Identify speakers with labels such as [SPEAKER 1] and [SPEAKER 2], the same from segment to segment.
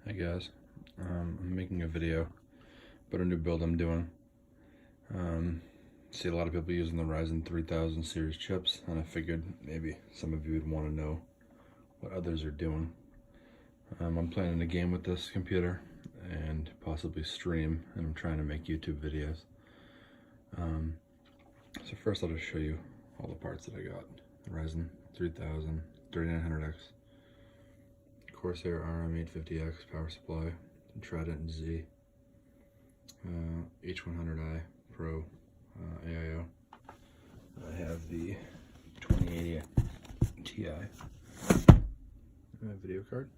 [SPEAKER 1] Hey guys, I'm making a video about a new build I'm doing. See a lot of people using the Ryzen 3000 series chips, and I figured maybe some of you would want to know what others are doing. I'm planning a game with this computer and possibly stream, and I'm trying to make YouTube videos. So first I'll just show you all the parts that I got. The Ryzen 3000, 3900X, Corsair RM850X power supply, Trident Z, H100i Pro AIO. I have the 2080 Ti video card,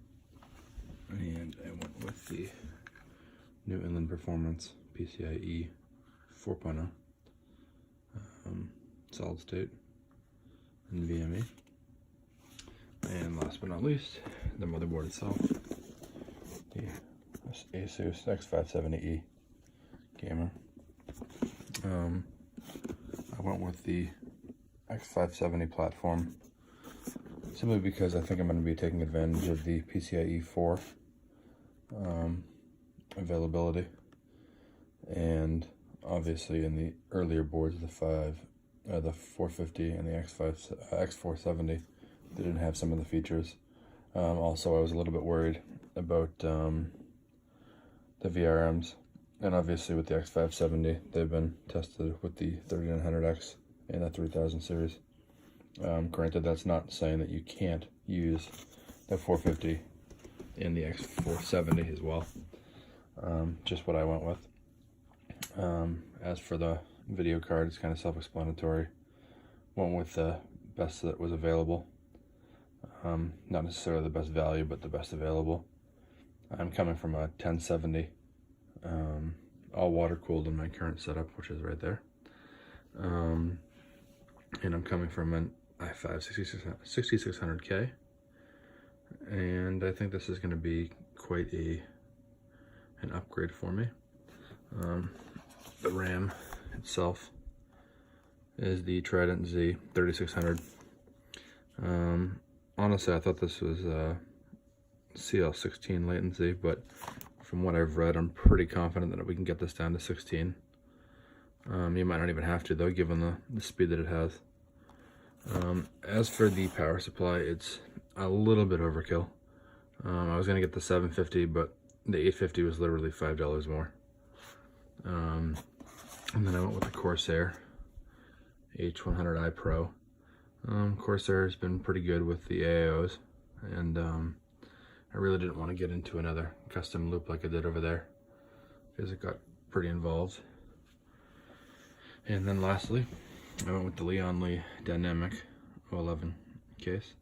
[SPEAKER 1] and I went with the New England Performance PCIe 4.0 solid state NVMe. And last but not least, the motherboard itself, the Asus X570 gamer. I went with the X570 platform simply because I think I'm going to be taking advantage of the PCIe 4 availability, and obviously in the earlier boards, the 450 and the X470, they didn't have some of the features. Also, I was a little bit worried about the VRMs, and obviously with the X570, they've been tested with the 3900X and the 3000 series. Granted, that's not saying that you can't use the 450 and the X470 as well. Just what I went with. As for the video card, it's kind of self-explanatory. Went with the best that was available. Not necessarily the best value, but the best available. I'm coming from a 1070, all water cooled in my current setup, which is right there. And I'm coming from an i5 6600K, and I think this is going to be quite an upgrade for me. The RAM itself is the Trident Z 3600. Honestly, I thought this was CL16 latency, but from what I've read, I'm pretty confident that we can get this down to 16. You might not even have to, though, given the speed that it has. As for the power supply, it's a little bit overkill. I was going to get the 750, but the 850 was literally $5 more. And then I went with the Corsair H100i Pro. Corsair has been pretty good with the AIOs, and I really didn't want to get into another custom loop like I did over there, because it got pretty involved. And then lastly, I went with the Leon Lee Dynamic 011 case,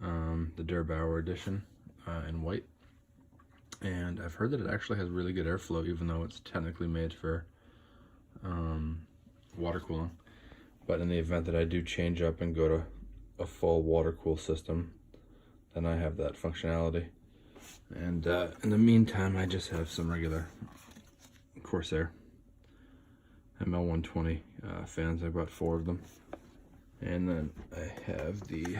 [SPEAKER 1] the Durbauer edition in white. And I've heard that it actually has really good airflow, even though it's technically made for water cooling. But in the event that I do change up and go to a full water cool system, then I have that functionality. And in the meantime, I just have some regular Corsair ML120 fans. I bought 4 of them. And then I have the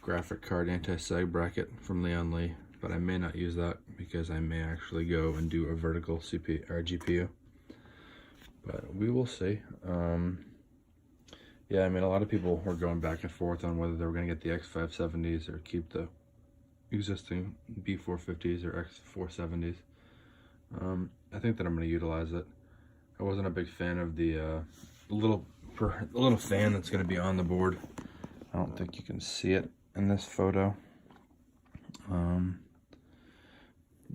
[SPEAKER 1] graphic card anti-sag bracket from Leon Lee, but I may not use that because I may actually go and do a vertical GPU. But we will see. Yeah, I mean, a lot of people were going back and forth on whether they were going to get the X570s or keep the existing B450s or X470s. I think that I'm going to utilize it. I wasn't a big fan of the little fan that's going to be on the board. I don't think you can see it in this photo.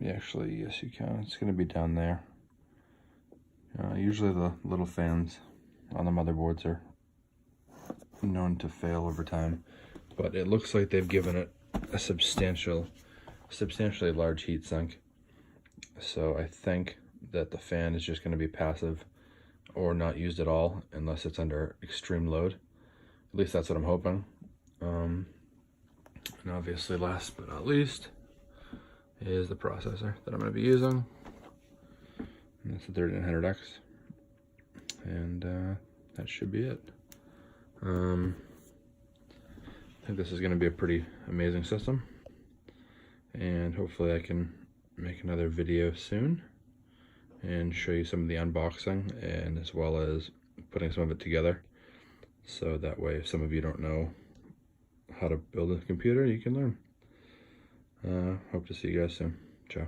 [SPEAKER 1] Actually, yes, you can. It's going to be down there. Usually the little fans on the motherboards are known to fail over time, but it looks like they've given it a substantially large heat sink. So I think that the fan is just going to be passive or not used at all unless it's under extreme load. At least that's what I'm hoping. And obviously, last but not least, is the processor that I'm going to be using. And it's the 3900X, and that should be it. I think this is going to be a pretty amazing system, and and hopefully I can make another video soon and show you some of the unboxing, and as well as putting some of it together, so that way if some of you don't know how to build a computer, you can learn. Hope to see you guys soon. Ciao.